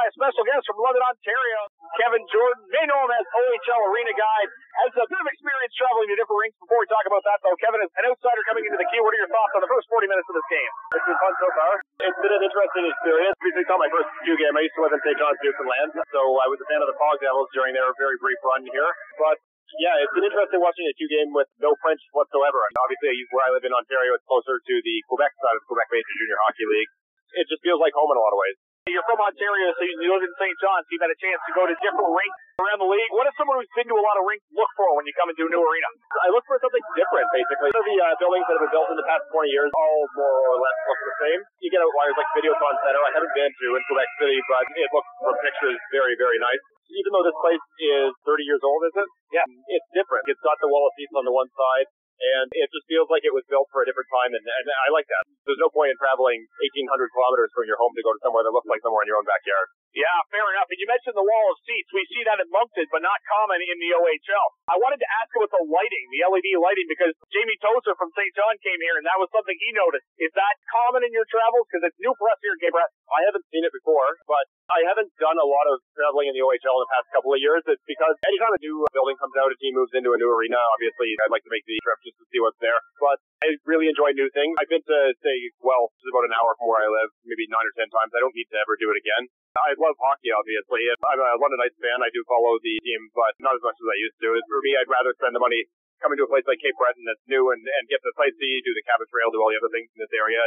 by a special guest from London, Ontario, Kevin Jordan. May know him as OHL Arena Guide. Has a bit of experience traveling to different rinks. Before we talk about that, though, Kevin is an outsider coming into the queue. What are your thoughts on the first 40 minutes of this game? It's been fun so far. It's been an interesting experience. It's not my first Q game. I used to live in St. John's, Newfoundland, so I was a fan of the Fog Devils during their very brief run here. But yeah, it's been interesting watching a Q game with no French whatsoever. And obviously, where I live in Ontario, it's closer to the Quebec side of the Quebec Major Junior Hockey League. It just feels like home in a lot of ways. You're from Ontario, so you live in St. John's. You've had a chance to go to different rinks around the league. What does someone who's been to a lot of rinks look for when you come into a new arena? I look for something different, basically. The buildings that have been built in the past 20 years all more or less look the same. You get outliers like Videoton Center. I haven't been to in Quebec City, but it looks from pictures very, very nice. Even though this place is 30 years old, is it? Yeah. It's different. It's got the wall of seats on the one side, and it just feels like it was built for a different time, and I like that. There's no point in traveling 1,800 kilometers from your home to go to somewhere that looks like somewhere in your own backyard. Yeah, fair enough. And you mentioned the wall of seats. We see that in Moncton, but not common in the OHL. I wanted to ask about the lighting, the LED lighting, because Jamie Tozer from St. John came here, and that was something he noticed. Is that common in your travels? Because it's new for us here in Cape Breton. I haven't seen it before, but I haven't done a lot of traveling in the OHL in the past couple of years. It's because anytime a new building comes out, a team moves into a new arena, obviously I'd like to make the trip just to see what's there. But I really enjoy new things. I've been to, say, well, it's about an hour from where I live, maybe 9 or 10 times. I don't need to ever do it again. I love hockey, obviously. I'm a London Knights fan. I do follow the team, but not as much as I used to. For me, I'd rather spend the money coming to a place like Cape Breton that's new and get to sightsee, do the cabin trail, do all the other things in this area,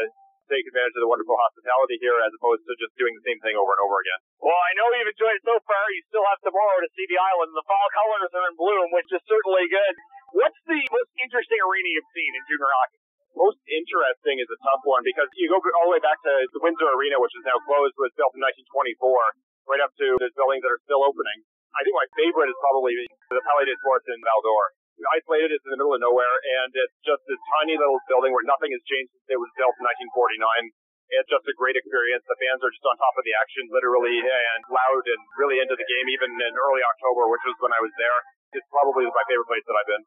take advantage of the wonderful hospitality here as opposed to just doing the same thing over and over again. Well, I know you've enjoyed it so far. You still have tomorrow to see the island. The fall colors are in bloom, which is certainly good. What's the most interesting arena you've seen in junior hockey? Most interesting is a tough one because you go all the way back to the Windsor Arena, which is now closed, was built in 1924, right up to the buildings that are still opening. I think my favorite is probably the Palais des Sports in Val-d'Or. Isolated, it's in the middle of nowhere, and it's just this tiny little building where nothing has changed since it was built in 1949. It's just a great experience. The fans are just on top of the action, literally, and loud and really into the game, even in early October, which was when I was there. It's probably my favorite place that I've been.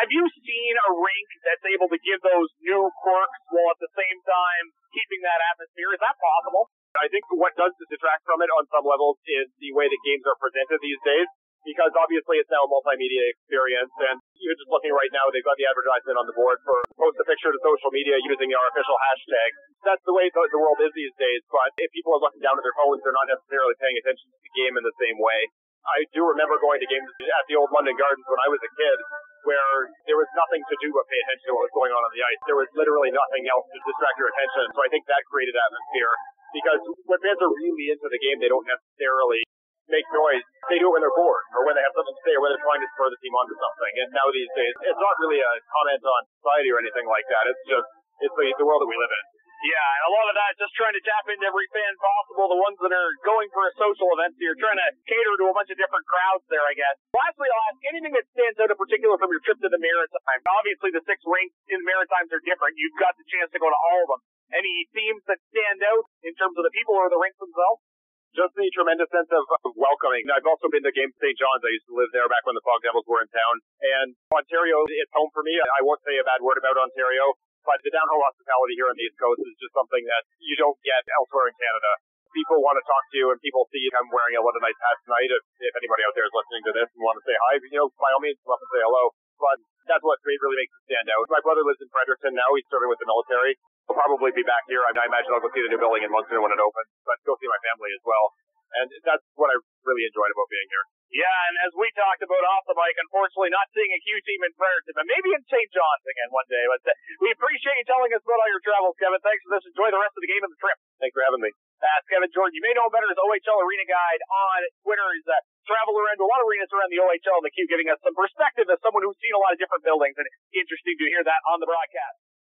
Have you seen a rink that's able to give those new quirks while at the same time keeping that atmosphere? Is that possible? I think what does detract from it on some levels is the way the games are presented these days, because obviously it's now a multimedia experience, and you're just looking right now, they've got the advertisement on the board for post a picture to social media using our official hashtag. That's the way the world is these days, but if people are looking down at their phones, they're not necessarily paying attention to the game in the same way. I do remember going to games at the old London Gardens when I was a kid, where there was nothing to do but pay attention to what was going on the ice. There was literally nothing else to distract your attention, so I think that created atmosphere. Because when fans are really into the game, they don't necessarily make noise. They do it when they're bored, or when they have something to say, or when they're trying to spur the team onto something. And now these days, it's not really a comment on society or anything like that. It's just, it's the world that we live in. Yeah, and a lot of that just trying to tap into every fan possible, the ones that are going for a social event, so you're trying to cater to a bunch of different crowds there, I guess. Lastly, I'll ask, anything that stands out in particular from your trip to the Maritimes? Obviously, the 6 rinks in the Maritimes are different. You've got the chance to go to all of them. Any themes that stand out in terms of the people or the rinks themselves? Just the tremendous sense of welcoming. I've also been to games St. John's. I used to live there back when the Fog Devils were in town. And Ontario is home for me. I won't say a bad word about Ontario, but the down-home hospitality here on the East Coast is just something that you don't get elsewhere in Canada. People want to talk to you, and people see I'm wearing a London Knights hat tonight. If anybody out there is listening to this and want to say hi, by all means, come up and say hello. But that's what really makes it stand out. My brother lives in Fredericton now. He's serving with the military. I'll probably be back here. I imagine I'll go see the new building in Moncton when it opens, but go see my family as well. And that's what I really enjoyed about being here. Yeah, and as we talked about off the mic, unfortunately not seeing a Q team in Fredericton, but maybe in St. John's again one day. But we appreciate you telling us about all your travels, Kevin. Thanks for this. Enjoy the rest of the game and the trip. Thanks for having me. That's Kevin Jordan. You may know him better as OHL Arena Guide on Twitter. He's traveled around to a lot of arenas around the OHL and the Q, giving us some perspective as someone who's seen a lot of different buildings, and interesting to hear that on the broadcast.